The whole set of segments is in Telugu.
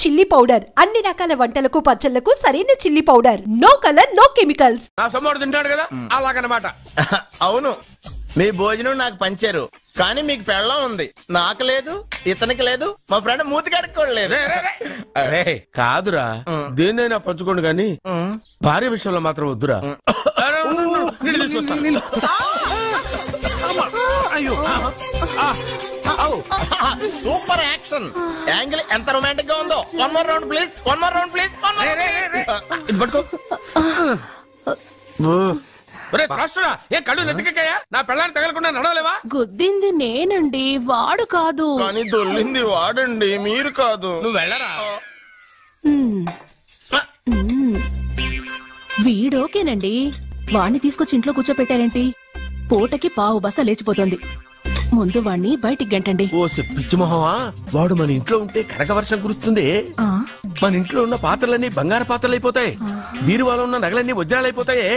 చిల్లీ పౌడర్ అన్ని రకాల వంటలకు పచ్చళ్లకు సరైన chilli powder. No colour no chemicals. నా సొమ్మడు తింటాడు కదా అలాగనమాట. అవును, మీ భోజనం నాకు పంచారు కానీ మీకు పెళ్ళం ఉంది, నాకు లేదు, ఇతనికి లేదు, మా ఫ్రెండ్ మూతి కడుక్కోలేదు. అరే కాదురా, దేన్నైనా పంచుకోండి కానీ భార్య విషయంలో మాత్రం వద్దురా. సూపర్ యాక్షన్ యాంగిల్ ఎంత రొమాంటిక్ గా ఉందో. One more round please, one more round please. ఇది పట్టుకో. ఏ కళ్ళు నెత్తికెక్కాయా? నా పెళ్ళాన్ని తగలకుండా నడవలేవా? గుద్దింది నేనండి, వాడు కాదు. కానీ దొల్లింది వాడండి, మీరు కాదు. నువ్వు వెళ్ళరా. వీడోకేనండి, వాణ్ణి తీసుకొచ్చి ఇంట్లో కూర్చోపెట్టారేంటి? పూటకి పావు బస్తా లేచిపోతుంది. ముందు వాణ్ణి బయటికి గంటండి. ఓ పిచ్చి మొహమా, వాడు మన ఇంట్లో ఉంటే కనక వర్షం కురుస్తుంది. మన ఇంట్లో ఉన్న పాత్రలన్నీ బంగారు పాత్రలు అయిపోతాయి, బీరువాలో ఉన్న నగలన్నీ వజ్రాలు అయిపోతాయి,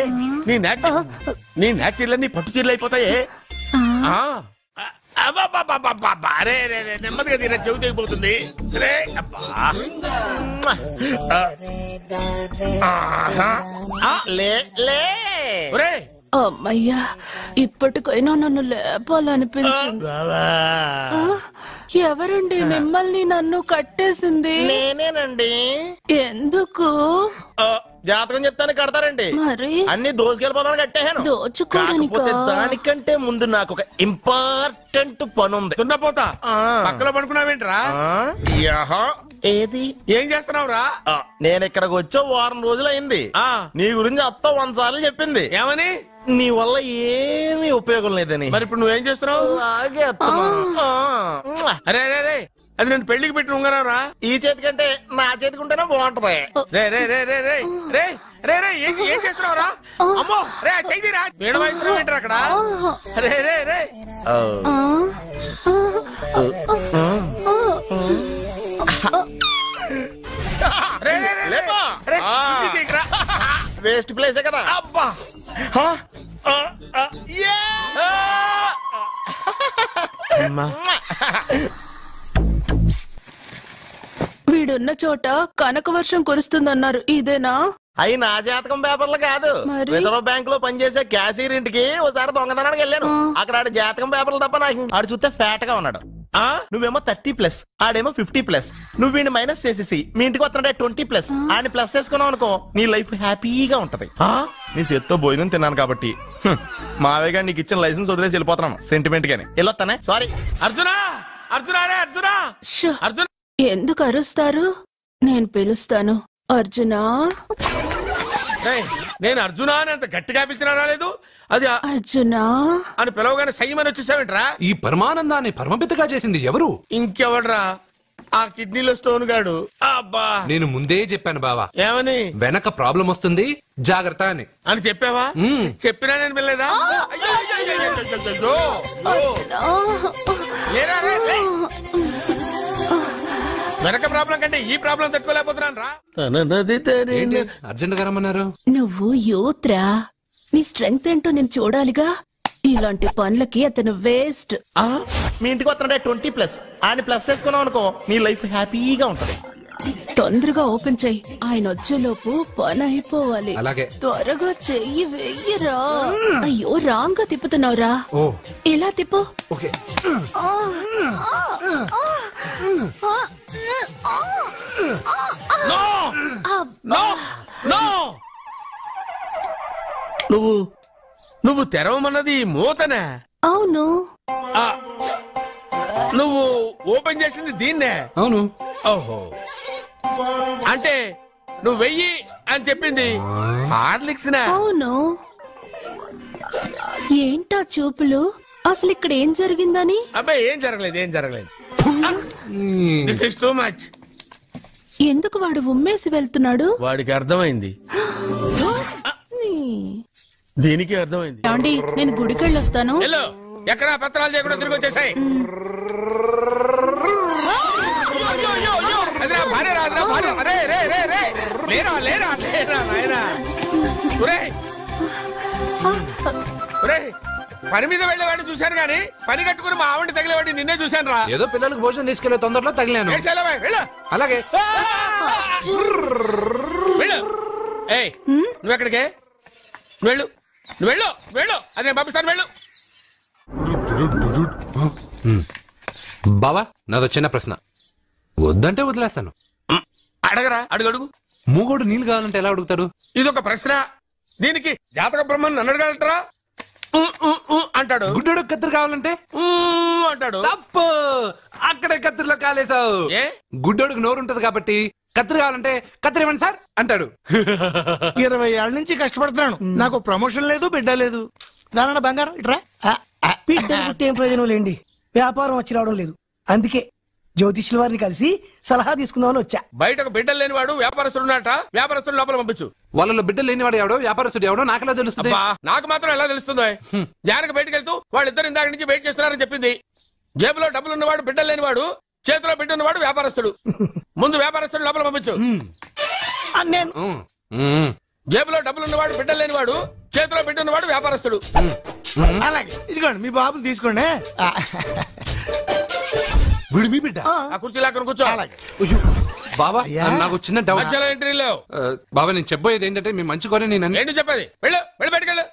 నీ నాచీర్లన్నీ పట్టు చీరలు అయిపోతాయి. నెమ్మదిగా తీరా, చెవి తెగిపోతుంది. అమ్మయ్యా, ఇప్పటికైనా నన్ను లేపాలనిపించింది. ఎవరండి మిమ్మల్ని నన్ను కట్టేసింది? నేనేనండి. ఎందుకు? జాతకం చెప్తాను కడతారండి. మరి అన్ని దోసుకెళ్ళిపోతాను కట్టేహాను. కాకపోతే దానికంటే ముందు నాకు ఒక ఇంపార్టెంట్ పని ఉంది. దున్నపోతా పక్కలో పడుకున్నావేంట్రా? ఏది ఏం చేస్తున్నావురా? నేను ఇక్కడికి వచ్చో వారం రోజులు అయింది. నీ గురించి అత్త 100 సార్లు చెప్పింది. ఏమని? నీ వల్ల ఏమీ ఉపయోగం లేదని. మరి ఇప్పుడు నువ్వేం చేస్తున్నావు? అరే అరే, అది నేను పెళ్లికి పెట్టిన ఉంగరం రా. ఈ చేతి కంటే నా చేతికి ఉంటేనే బాగుంటది. ఏం చేస్తున్నావు రా? అమ్మో రే, చెయ్యిరా. వీడ వయసు ఏంటారు అక్కడ? రే రే రే వేస్ట్ ప్లేసే కదా. అబ్బా, వీడున్న చోట కనక వర్షం కురుస్తుందన్నారు, ఇదేనా? అయి నా జాతకం పేపర్లు కాదు. రిజర్వ్ బ్యాంక్ లో పనిచేసే క్యాషియర్ ఇంటికి ఒకసారి దొంగతనానికి వెళ్ళాను. అక్కడ ఆడు జాతకం పేపర్లు తప్ప నాకు ఆడు చూస్తే ఫ్యాట్ గా ఉన్నాడు. నువ్వేమో 30+, ఆడేమో 50+. నువ్వు వీడిని మైనస్ చేసేసి మీ ఇంటికి వస్తున్నాడే 20+, ఆడిని ప్లస్ చేసుకున్నావు అనుకో, నీ లైఫ్ హ్యాపీగా ఉంటది. నీ చేత్తో భోజనం తిన్నాను కాబట్టి మావేగా నీకు ఇచ్చిన లైసెన్స్ వదిలేసి వెళ్ళిపోతున్నాను సెంటిమెంట్ గాని. వెళ్ళొస్తానే. సారీ. అర్జునా, అర్జునా రే, అర్జునా, అర్జున్. ఎందుకు అరుస్తారు? నేను పిలుస్తాను. అర్జునా. నేను అర్జునా అని అంత గట్టిగా పిలిచినా రాలేదు. అది అర్జునా అని పిలవగానే సైమని వచ్చేసావేంట్రా? ఈ పరమానందాన్ని పరమపితగా చేసింది ఎవరు? ఇంకెవడ్రా? ఆ కిడ్నీలో స్టోన్ గాడు. అబ్బా, నేను ముందే చెప్పాను బావా. ఏమని? వెనక ప్రాబ్లం వస్తుంది, జాగ్రత్త అని. అని చెప్పావా? చెప్పినా నేను వెళ్ళలేదా? వెనక ప్రాబ్లం కంటే ఈ ప్రాబ్లం తట్టుకోలేకపోతున్నాను రా. అర్జెంట్ గా రమ్మన్నారు. నువ్వు యూత్రా, నీ స్ట్రెంగ్త్ ఏంటో నేను చూడాలిగా. ఇలాంటి పనులకి అతను వేస్ట్. మీ ఇంటికి వస్తున్నాడే 20+, ఆయన ప్లస్ చేసుకున్నావు అనుకో, నీ లైఫ్ హ్యాపీగా ఉంటది. తొందరగా ఓపెన్ చెయ్యి, ఆయన వచ్చేలోపు పని అయిపోవాలి. అలాగే. త్వరగా చెయ్యి వెయ్యరా. అయ్యో, రాంగ్ గా తిప్పుతున్నావురా. ఇలా తిప్పు. ఓకే. నువ్వు తెరవమన్నది మూతనే? అవును. నువ్వు ఓపెన్ చేసింది దీన్నే? అవును. ఓహో, అంటే నువ్వు వెయ్యి అని చెప్పింది హార్లిక్స్? అవును. ఏంటా చూపులు? అసలు ఇక్కడ ఏం జరిగిందని? అబ్బాయి ఏం జరగలేదు, ఏం జరగలేదు. This is too much. ఎందుకు వాడు ఉమ్మేసి వెళ్తున్నాడు? వాడికి అర్థమైంది, దీనికి అర్థమైంది. అండి, నేను గుడికెళ్ళి వస్తాను. ఎక్కడ పత్రాలు చేయకుండా తిరిగి వచ్చేసాయి. పని మీద వెళ్ళేవాడిని చూశాను గానీ పని కట్టుకుని మా ఆవిడ తగిలేవాడిని నిన్నే చూశాను రా. ఏదో పిల్లలకు భోజనం తీసుకెళ్లే తొందరలో తగిలాను. అలాగే ఏయ్ నువ్వెక్కడికే? వెళ్ళు వెళ్ళు వెళ్ళు, అదే పంపిస్తాను వెళ్ళు. బావా నాదో చిన్న ప్రశ్న, వద్దంటే వదిలేస్తాను. అడగరా, అడుగు అడుగు. మూగోడు నీళ్ళు కావాలంటే ఎలా అడుగుతాడు? ఇదొక ప్రశ్న. దీనికి జాతక బ్రహ్మను నన్ను అడగలటరా? అంటాడు. గుడ్డోడు కత్తిరి కావాలంటే అంటాడు. తప్పు, అక్కడే కత్తిరిలో కాలేసావు. గుడ్డోడికి నోరు ఉంటది కాబట్టి కత్తిరి కావాలంటే కత్తిరి ఇవ్వండి సార్ అంటాడు. 20 ఏళ్ళ నుంచి కష్టపడుతున్నాను, నాకు ప్రమోషన్ లేదు, బిడ్డ లేదు. దానన్న బంగారం ఇట్రా. బిడ్డ పుట్టి ఏం ప్రయోజనం లేండి, వ్యాపారం వచ్చి రావడం లేదు. అందుకే జ్యోతిష్యుల వారిని కలిసి సలహా తీసుకుందామని వచ్చా. బయటకు బిడ్డలు లేనివాడు వ్యాపారస్తుడు ఉన్నట, వ్యాపారస్తుడు లోపల పంపించు. వాళ్ళలో బిడ్డలు లేనివాడు ఎవడో వ్యాపారస్తుడు ఎవడో నాకు ఎలా తెలుస్తుంది? నాకు మాత్రం ఎలా తెలుస్తుందో? జానకి బయటకు వెళ్తూ వాళ్ళిద్దరు ఇందాక నుంచి వెయిట్ చేస్తున్నారని చెప్పింది. జేబులో డబ్బులు ఉన్నవాడు బిడ్డలు లేనివాడు, చేతిలో బిడ్డ ఉన్నవాడు వ్యాపారస్తుడు. ముందు వ్యాపారస్తుడు లోపల పంపించు. జేబులో డబ్బులు ఉన్నవాడు బిడ్డలు లేనివాడు, చేతిలో బిడ్డ ఉన్నవాడు వ్యాపారస్తుడు. అలాగే ఇదిగోండి మీ బాబుని తీసుకోండి. వీడు మీ బిడ్డ? ఆ కుర్చీలో అక్కడ కూర్చో. బాబా నాకు చిన్న డౌట్. మధ్యలో ఎంట్రీ లేవు. బాబా నేను చెప్పబోయేది ఏంటంటే మీ మంచి కోరే నేను ఏంటి చెప్పేది? వెళ్ళు వెళ్ళి బయటకెళ్ళు.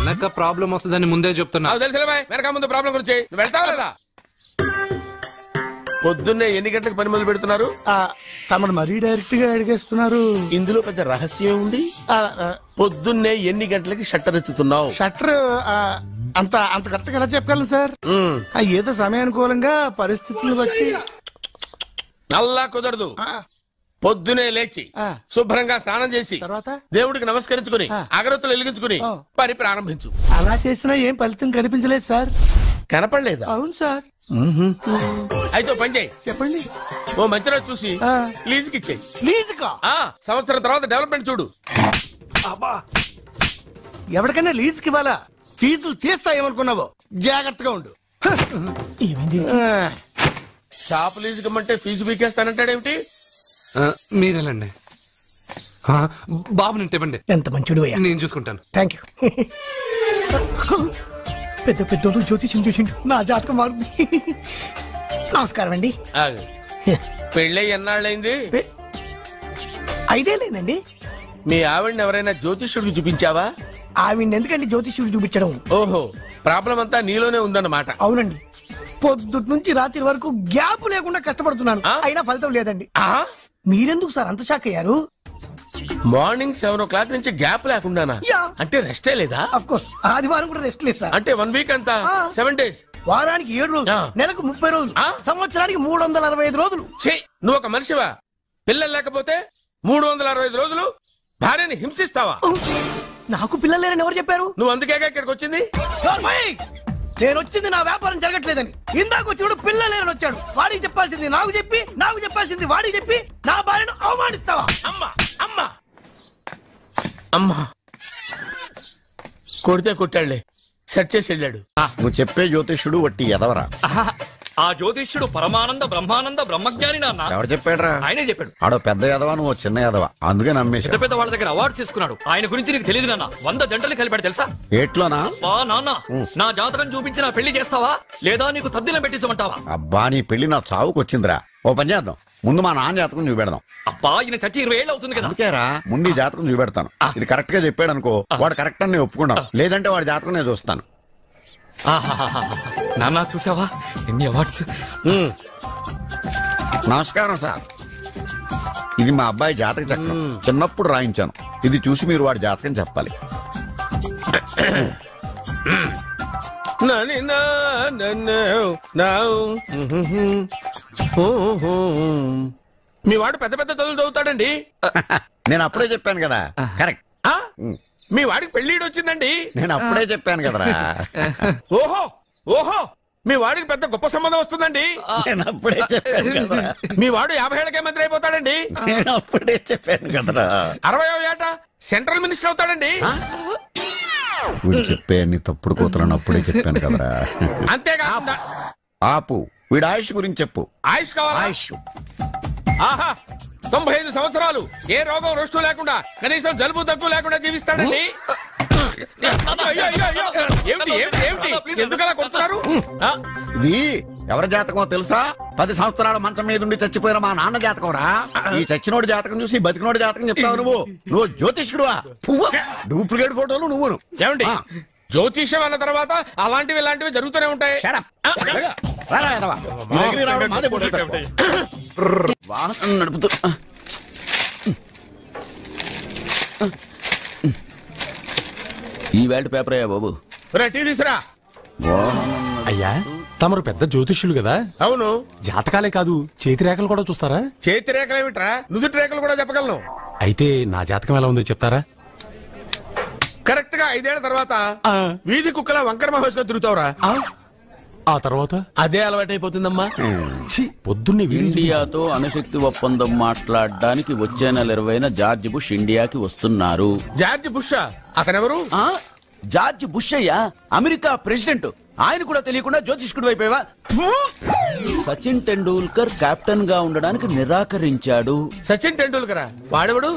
వెనక ప్రాబ్లం వస్తుందని ముందే చెప్తున్నా. తెలుసులే వెనక ముందు ప్రాబ్లం గురించి. నువ్వు వెళ్తావా లేదా? పొద్దున్నే ఎన్ని గంటలకు పని మొదలు పెడుతున్నారు? తమను మరీ డైరెక్ట్ గా అడిగేస్తున్నారు. ఇందులో పెద్ద రహస్యం ఉంది. పొద్దున్నే ఎన్ని గంటలకి షట్టర్ ఎత్తుతున్నావు? షట్టర్ అంత కరెక్ట్ గా ఎలా చెప్పగలను సార్? ఏదో సమయానుకూలంగా పరిస్థితులు బట్టి. అల్లా కుదరదు. పొద్దునే లేచి శుభ్రంగా స్నానం చేసి తర్వాత దేవుడికి నమస్కరించుకుని అగరత్తులు వెలిగించుకుని పని ప్రారంభించు. అలా చేసినా ఏం ఫలితం కనిపించలేదు సార్. కనపడలేదా? అవును సార్. అయితే పని చేయి. చెప్పండి. ఓ మంచి రోజు చూసి లీజుకి ఇచ్చేయి. లీజుకా? సంవత్సరం తర్వాత డెవలప్మెంట్ చూడు. ఎవరికైనా లీజుకి ఇవ్వాలా? ఫీజులు తీస్తాయేమనుకున్నావో, జాగ్రత్తగా ఉండు. షాప్ లీజుకి ఇమ్మంటే ఫీజు పీకేస్తానంటాడేమిటి? మీరేలండి బాబు నేను ఇవ్వండి. ఎంత మంచిడు అయ్యా, నేను చూసుకుంటాను. Thank you. పెద్ద పెద్దోళ్ళు జ్యోతిష్యం చూసిండు, నా జాతకం మారుంది. నమస్కారం అండి. పెళ్ళై ఎన్నాళ్ళైంది? 5 ఏళ్ళైందండి. మీ ఆవిడని ఎవరైనా జ్యోతిష్యుడికి చూపించావా? ఆవిడ ఎందుకండి జ్యోతిష్యుడు చూపించడం? ఓహో, ప్రాబ్లం అంతా నీలోనే ఉందన్నమాట. అవునండి, పొద్దుటి నుంచి రాత్రి వరకు గ్యాప్ లేకుండా కష్టపడుతున్నాను, అయినా ఫలితం లేదండి. మీరెందుకు సార్ అంత షాక్ అయ్యారు? మార్నింగ్ 7 o'clock నుంచి గ్యాప్ లేకుండానా? అంటే రెస్టే లేదా? ఆఫ్ కోర్స్, ఆదివారం కూడా రెస్ట్ లేదు సార్. అంటే 1 వీక్ అంతా 7 days, వారానికి 7 రోజులు, నెలకు 30 రోజులు, సంవత్సరానికి 365 రోజులు. నువ్వు ఒక మనిషివా? పిల్లలు లేకపోతే 365 రోజులు భార్యని హింసిస్తావా? నాకు పిల్లలు లేరని ఎవరు చెప్పారు? నువ్వు అందుకేగా ఇక్కడికి వచ్చింది. నేను వచ్చింది నా వ్యాపారం జరగట్లేదని. ఇందాక వచ్చినప్పుడు పిల్లలు లేరని వచ్చాడు. వాడికి చెప్పాల్సింది నాకు చెప్పి, నాకు చెప్పాల్సింది వాడికి చెప్పి నా భార్యను అవమానిస్తావా? అమ్మా అమ్మా అమ్మా, కొడితే కొట్టాడులే, సెట్ చేసి వెళ్ళాడు. నువ్వు చెప్పే జ్యోతిష్యుడు వట్టి ఎదవరా? ఆ జ్యోతిష్యుడు పరమానంద బ్రహ్మానంద బ్రహ్మజ్ఞాని నాన్న. ఎవరు చెప్పాడురా? ఆయనే చెప్పాడు. ఆడో పెద్ద ఎదవా, నువ్వు చిన్న ఎదవా, అందుకే నమ్మేసి. పెద్ద పెద్ద వాళ్ళ దగ్గర అవార్డ్స్ తీసుకున్నాడు. ఆయన గురించి నీకు తెలియదు నాన్న. 100 జంటలు కలిపాడు తెలుసా? ఏట్లోనా? నాన్న, నా జాతకం చూపించి నా పెళ్లి చేస్తావా లేదా నీకు తద్దిలం పెట్టించమంటావా? అబ్బా, నీ పెళ్లి నా చావుకు వచ్చిందిరా. ఓ పని చేద్దాం, ముందు మా నాన్న జాతకం చూపెడదాం. అబ్బా, ఈయన చచ్చి 20 ఏళ్ళు అవుతుంది కదా. అందుకేరా ముందు ఈ జాతకం చూపెడతాను. ఇది కరెక్ట్ గా చెప్పాడు అనుకో, వాడు కరెక్ట్ అని నేను ఒప్పుకున్నాను. లేదంటే వాడి జాతకం నేను చూస్తాను. నాన్న చూసావా ఎన్ని అవార్డ్స్? నమస్కారం సార్, ఇది మా అబ్బాయి జాతక చక్రం. చిన్నప్పుడు రాయించాను. ఇది చూసి మీరు వాడి జాతకం చెప్పాలి. మీ వాడు పెద్ద పెద్ద చదువులు చదువుతాడండి. నేను అప్పుడే చెప్పాను కదా. కరెక్ట్. మీ వాడికి పెళ్లిడు వచ్చిందండి. నేను అప్పుడే చెప్పాను కదరా. ఓహో ఓహో, మీ వాడికి పెద్ద గొప్ప సంబంధం వస్తుందండి. నేను అప్పుడే చెప్పాను కదా. మీ వాడు 50 ఏళ్ళకే మంత్రి అయిపోతాడండి. నేను అప్పుడే చెప్పాను కదరా. 60వ ఏట సెంట్రల్ మినిస్టర్ అవుతాడండి. వీడు చెప్పే అన్ని తప్పుడు కూతురని అప్పుడే చెప్పాను కదరా. అంతేకాకుండా ఆపు, వీడి ఆయుష్ గురించి చెప్పు. ఆయుష్ కావాలా? ఆయుష్ ఆహా, 95 సంవత్సరాలు ఏ రోగం రుష్టు లేకుండా, కనీసం జలుబు దగ్గు లేకుండా జీవిస్తాడండి. ఎందుకలా కొడుతున్నారు? ఇది ఎవరి జాతకమో తెలుసా? 10 సంవత్సరాల మంచం మీద ఉండి చచ్చిపోయిన మా నాన్న జాతకం రా. ఈ చచ్చినోడి జాతకం చూసి బతికినోడి జాతకం చెప్తావు నువ్వు జ్యోతిష్కుడువా? డూప్లికేట్ ఫోటోలు నువ్వు. ఏమండి జ్యోతిష్యం అన్న తర్వాత అలాంటివి ఇలాంటివి జరుగుతూనే ఉంటాయి. వాహనం నడుపుతూ ఈ వేల్ట్ పేపర్ అయ్యా బాబు. టీ తీసురా. అయ్యా తమరు పెద్ద జ్యోతిష్యులు కదా? అవును. జాతకాలే కాదు చేతి రేఖలు కూడా చూస్తారా? చేతి రేఖలు ఏమిట్రా, నుదుటి రేఖలు కూడా చెప్పగలను. అయితే నా జాతకం ఎలా ఉందో చెప్తారా? కరెక్ట్ గా 5 ఏళ్ల తర్వాత వీధి కుక్కల వంకర మహోత్సవం తిరుగుతావురా. ఆ తర్వాత అదే అలవాటైపోతుందమ్మా. పొద్దున్నే ఇండియాతో అణుశక్తి ఒప్పందం మాట్లాడడానికి వచ్చే నెల 20న జార్జ్ బుష్ ఇండియాకి వస్తున్నారు. జార్జ్ బుష్ అతనెవరు? జార్జ్ బుష్ అయ్యా, అమెరికా ప్రెసిడెంట్. ఆయన కూడా తెలియకుండా జ్యోతిష్కుడు వైపోయావా? సచిన్ టెండూల్కర్ కెప్టెన్ గా ఉండడానికి నిరాకరించాడు. సచిన్ టెండూల్కర్ వాడెవడు?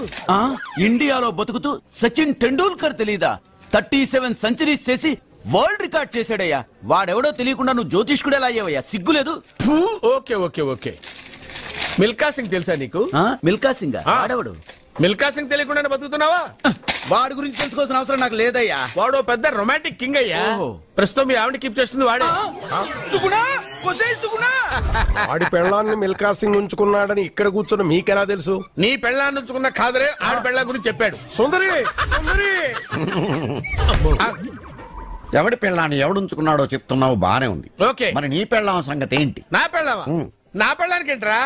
ఇండియాలో బతుకుతూ సచిన్ టెండూల్కర్ తెలీదా? 37 సెంచరీస్ చేసి వరల్డ్ రికార్డ్ చేశాడయ్యా. వాడెవడో తెలియకుండా నువ్వు జ్యోతిష్కుడు ఎలా అయ్యావయ్యా? సిగ్గులేదు. Okay okay okay. Milkha Singh తెలుసా నీకు? మిల్కా సింగ్ వాడెవడు? మిల్కా సింగ్ తెలియకుండా బతుకుతున్నావా? వాడి గురించి తెలుసుకోవాల్సిన అవసరం నాకు లేదయ్యా. వాడు పెద్ద రొమాంటిక్ కింగ్ అయ్యా. ప్రస్తుతం మీ ఆవిడ కీప్ చేస్తుంది వాడే. వాడి పెళ్ళాన్ని మిల్కా సింగ్ ఉంచుకున్నాడని ఇక్కడ కూర్చున్న మీకెలా తెలుసు? నీ పెళ్ళాన్ని ఉంచుకున్న కాదరే ఆడి పెళ్ళ గురించి చెప్పాడు. సుందరి ఎవడి పెళ్ళాన్ని ఎవడుంచుకున్నాడో చెప్తున్నావు బానే ఉంది. ఓకే, మరి నీ పెళ్ళాం సంగతి ఏంటి? నా పెళ్ళావా? నా పెళ్ళానికి ఏంట్రా?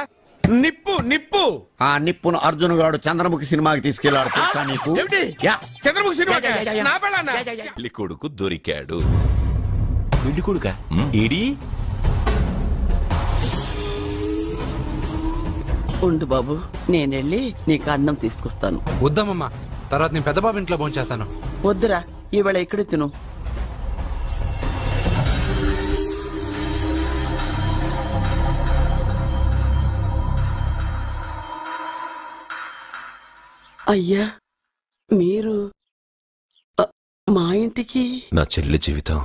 నిప్పు నిప్పు. ఆ నిప్పును అర్జున్ గాడు చంద్రముఖి సినిమాకి తీసుకెళ్లాడు తెలుసా నీకు? చంద్రముఖి సినిమా నా పెళ్ళాన్న. పెళ్లి కొడుకు దొరికాడు. పెళ్లి కొడుక ఏడి? ఉండు బాబు, నేనెళ్ళి నీకు అన్నం తీసుకొస్తాను. వద్దమ్మా, తర్వాత నేను పెద్ద బాబు ఇంట్లో భోంచేస్తాను. వద్దురా, ఇవాళ ఇక్కడే తిను. అయ్యా, మీరు మా ఇంటికి? నా చెల్లి జీవితం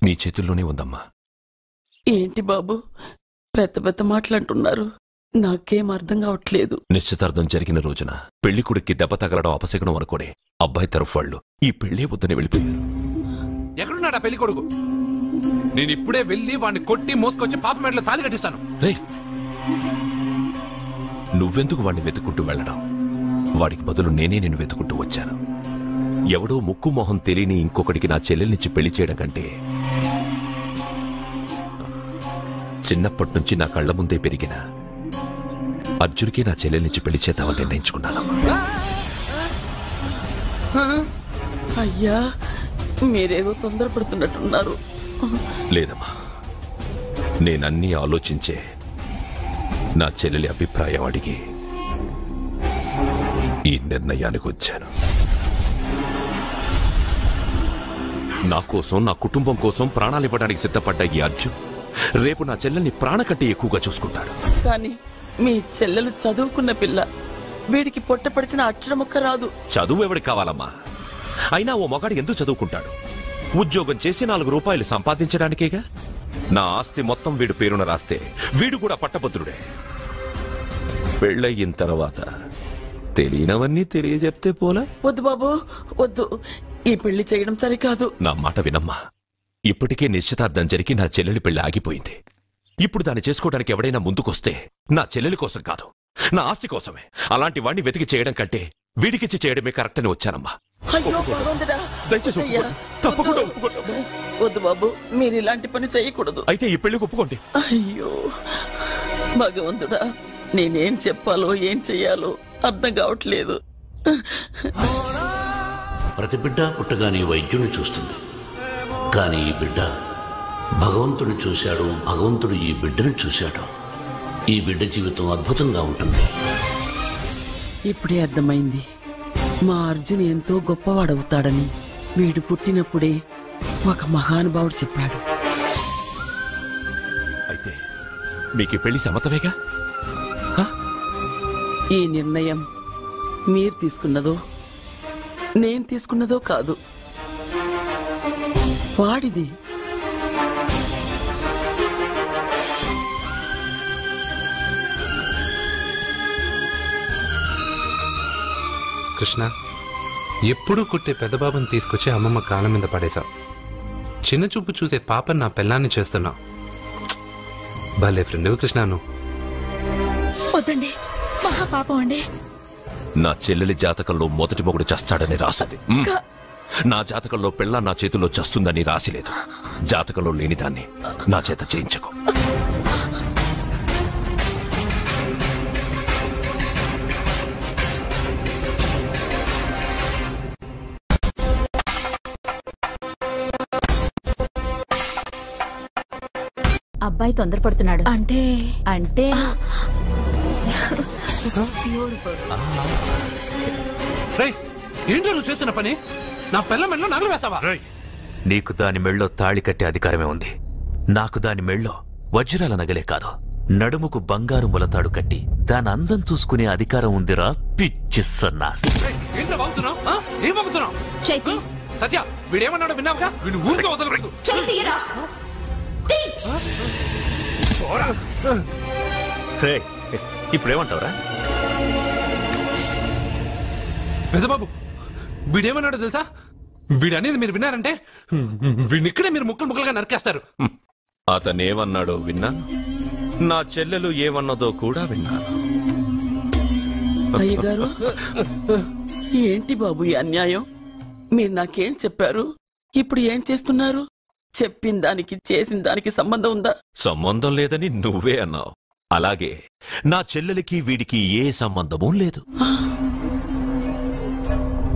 నీ చేతుల్లోనే ఉందమ్మా. ఏంటి బాబు పెద్ద పెద్ద మాటలంటున్నారు? నాకేం అర్థం కావట్లేదు. నిశ్చితార్థం జరిగిన రోజున పెళ్లి కొడుక్కి దెబ్బ తగలడం అపశకునం అనుకోడే అబ్బాయి తరఫు వాళ్ళు ఈ పెళ్లి వద్దనే వెళ్ళిపోయారు. ఎక్కడున్నాడా పెళ్లి కొడుకు? నేను ఇప్పుడే వెళ్ళి వాడిని కొట్టి మోసుకొచ్చి పాప మెడలో తాళి కట్టిస్తాను. రే, నువ్వెందుకు వాడిని వెతుక్కుంటూ వెళ్ళడం? వాడికి బదులు నేనే నిన్ను వెతుకుంటూ వచ్చాను. ఎవడో ముక్కు మొహం తెలియని ఇంకొకడికి నా చెల్లెల్నిచ్చి పెళ్లి చేయడం కంటే చిన్నప్పటి నుంచి నా కళ్ల ముందే పెరిగిన అర్జున్కి నా చెల్లెల్నిచ్చి పెళ్లి చేద్దామని నిర్ణయించుకున్నాను. అయ్యా, మీరేదో తొందరపడుతున్నట్టున్నారు. లేదమ్మా, నేనన్నీ ఆలోచించే నా చెల్లెలి అభిప్రాయం అడిగి ఈ నిర్ణయానికి వచ్చాను. నా కోసం, నా కుటుంబం కోసం ప్రాణాలు ఇవ్వడానికి సిద్ధపడ్డ ఈ అర్జున్ రేపు నా చెల్లెల్ని ప్రాణ కంటే ఎక్కువగా చూసుకుంటాడు. కానీ మీ చెల్లెలు చదువుకున్న పిల్ల, వీడికి పొట్టపడిచిన అక్షరముక్క రాదు. చదువు ఎవడికి కావాలమ్మా? అయినా ఓ మగాడు ఎందుకు చదువుకుంటాడు? ఉద్యోగం చేసి 4 రూపాయలు సంపాదించడానికేగా. నా ఆస్తి మొత్తం వీడు పేరున రాస్తే వీడు కూడా పట్టభద్రుడే. పెళ్ళయిన తర్వాత తెలియనవన్నీ తెలియజెప్తే పోలా? వద్దు బాబు, వద్దు. ఈ పెళ్లి చేయడం సరికాదు. నా మాట వినమ్మా. ఇప్పటికే నిశ్చితార్థం జరిగి నా చెల్లెలి పెళ్లి ఆగిపోయింది. ఇప్పుడు దాన్ని చేసుకోవడానికి ఎవడైనా ముందుకొస్తే నా చెల్లెలి కోసం కాదు, నా ఆస్తి కోసమే. అలాంటి వాడిని వెతికి చేయడం కంటే వీడికిచ్చి చేయడమే కరెక్ట్ అని వచ్చానమ్మా. వద్దు బాబు, మీరు ఇలాంటి పని చేయకూడదు. అయితే ఈ పెళ్లికి ఒప్పుకోండి. అయ్యో భగవంతుడా, నేనేం చెప్పాలో ఏం చెయ్యాలో అర్థం కావట్లేదు. ప్రతి బిడ్డ పుట్టగానే వైద్యుని చూస్తుంది, కానీ ఈ బిడ్డ భగవంతుని చూశాడు. భగవంతుడు ఈ బిడ్డను చూశాడు. ఈ బిడ్డ జీవితం అద్భుతంగా ఉంటుంది. ఇప్పుడే అర్థమైంది, మా అర్జున్ ఎంతో గొప్పవాడవుతాడని. వీడు పుట్టినప్పుడే ఒక మహానుభావుడు చెప్పాడు. అయితే మీకు పెళ్లి సమ్మతమేగా? ఈ నిర్ణయం మీరు తీసుకున్నదో నేను తీసుకున్నదో కాదు, వాడిది. కృష్ణ, ఎప్పుడూ కుట్టే పెద్దబాబుని తీసుకొచ్చి అమ్మమ్మ కాళ్ళ మీద పడేశావు. చిన్న చూపు చూసే పాపని నా పెళ్ళాన్ని చేస్తున్నావు. భలే ఫ్రెండ్ కృష్ణ నువ్వు. వద్దండి, మహాపాపం అండి. నా చెల్లెలి జాతకంలో మొదటి మొగుడు చస్తాడని రాసింది. నా జాతకంలో పిల్ల నా చేతిలో చస్తుందని రాసిలేదు. జాతకంలో లేనిదాన్ని నా చేత చేయించకు. అబ్బాయి తొందరపడుతున్నాడు. అంటే ఏంటో నువ్వు చేస్తున్న పని? నా పిల్ల మెళ్ళో నగలు వేస్తావా? నీకు దాని మెళ్ళో తాళి కట్టే అధికారమే ఉంది. నాకు దాని మెళ్ళో వజ్రాల నగలే కాదు, నడుముకు బంగారు ములతాడు కట్టి దాని అందం చూసుకునే అధికారం ఉందిరా పిచ్చి సన్నాసి. సత్య, వీడేమన్నాడు విన్నావుగా? వీడు ఊరికే వదలకూడదు. ఇప్పుడేమంటావురా? పెద్దబాబు, వీడేమన్నాడో తెలుసా? వీడనేది మీరు విన్నారంటే వీడినిక్కడే మీరు ముక్కలు ముక్కలుగా నరికేస్తారు. అతనేమన్నాడో విన్నా, నా చెల్లెలు ఏమన్నదో కూడా విన్నాను. అయ్యగారు, ఏంటి బాబు ఈ అన్యాయం? మీరు నాకేం చెప్పారు? ఇప్పుడు ఏం చేస్తున్నారు? చెప్పిన దానికి చేసిన దానికి సంబంధం ఉందా? సంబంధం లేదని నువ్వే అన్నావు. అలాగే నా చెల్లెలికి వీడికి ఏ సంబంధమూ లేదు.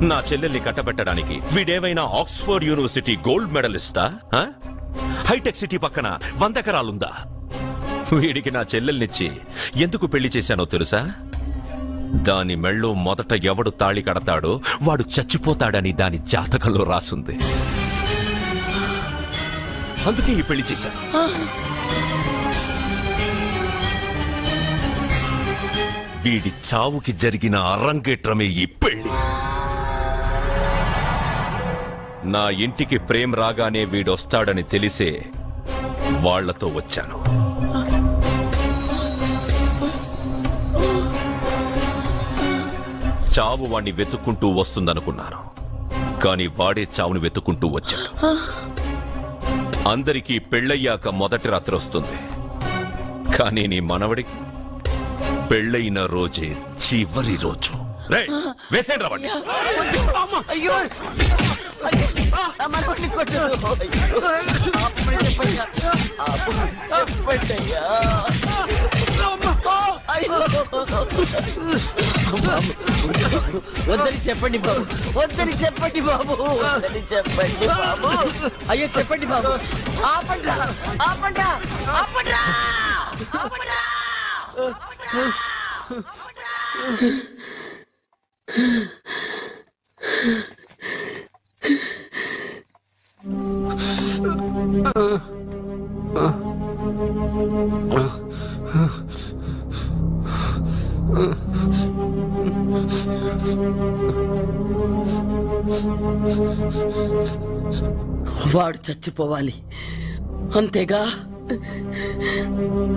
నా చెల్లెల్ని కట్టబెట్టడానికి వీడేమైనా ఆక్స్ఫర్డ్ యూనివర్సిటీ గోల్డ్ మెడలిస్టా? హైటెక్ సిటీ పక్కన 100 ఎకరాలుందా? వీడికి నా చెల్లెల్నిచ్చి ఎందుకు పెళ్లి చేశానో తెలుసా? దాని మెళ్ళో మొదట ఎవడు తాళి కడతాడో వాడు చచ్చిపోతాడని దాని జాతకంలో రాసుంది. అందుకే ఈ పెళ్లి చేశాను. వీడి చావుకి జరిగిన అరంగేట్రమే ఈ పెళ్లి. నా ఇంటికి ప్రేమ్ రాగానే వీడొస్తాడని తెలిసే వాళ్లతో వచ్చాను. చావు వాణ్ణి వెతుక్కుంటూ వస్తుందనుకున్నాను, కానీ వాడే చావుని వెతుక్కుంటూ వచ్చాడు. అందరికీ పెళ్ళయ్యాక మొదటి రాత్రి వస్తుంది, కానీ నీ మనవడికి పెళ్ళైన రోజే చివరి రోజు. వేసేయండి రావండి. వద్దని చెప్పండి బాబు, వద్దని చెప్పండి బాబు, వద్దని చెప్పండి బాబు. అయ్యో చెప్పండి బాబు. ఆపండ్రా, ఆపండ్రా, ఆపండ్రా, ఆపండ్రా. వాడు చచ్చిపోవాలి అంతేగా.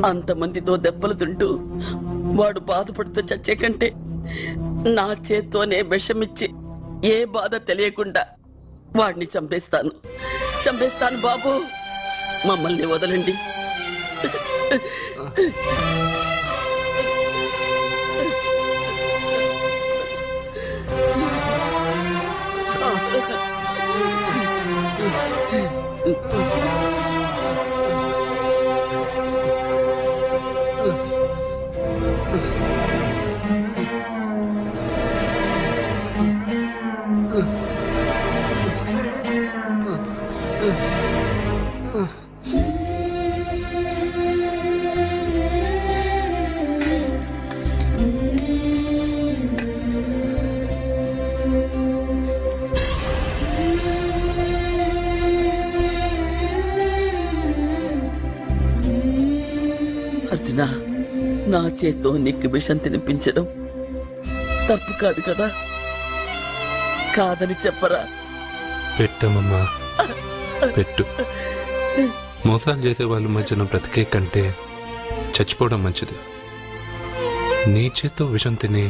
అంతమందితో దెబ్బలు తింటూ వాడు బాధపడుతూ చచ్చే కంటే నా చేత్తోనే విషమిచ్చి ఏ బాధ తెలియకుండా వాడిని చంపేస్తాను, చంపేస్తాను బాబు. మమ్మల్ని వదలండి. అర్జున, నా చేత్తో నీకు విషం తినిపించడం తప్పు కాదు కదా, కాదని చెప్పరా? పెట్టమ్మా, పెట్టు. మోసాలు చేసే వాళ్ళ మధ్యన బ్రతికే కంటే చచ్చిపోవడం మంచిది. నీ చేత్తో విషం తిని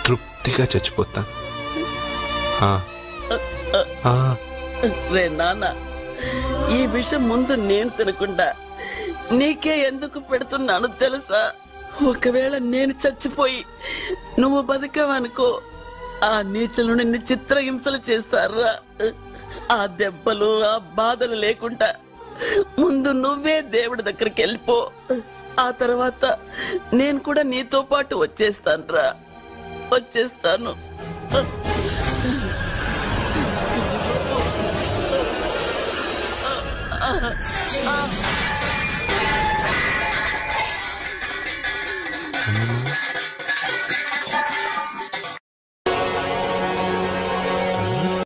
తృప్తిగా చచ్చిపోతా. రే నాన్న, ఈ విషయం ముందు నేను తినకుండా నీకే ఎందుకు పెడుతున్నాను తెలుసా? ఒకవేళ నేను చచ్చిపోయి నువ్వు బతికావనుకో, ఆ నీచులు నిన్ను చిత్రహింసలు చేస్తారా? ఆ దెబ్బలు ఆ బాధలు లేకుండా ముందు నువ్వే దేవుడి దగ్గరికి వెళ్ళిపో. ఆ తర్వాత నేను కూడా నీతో పాటు వచ్చేస్తాను. వచ్చేస్తాను.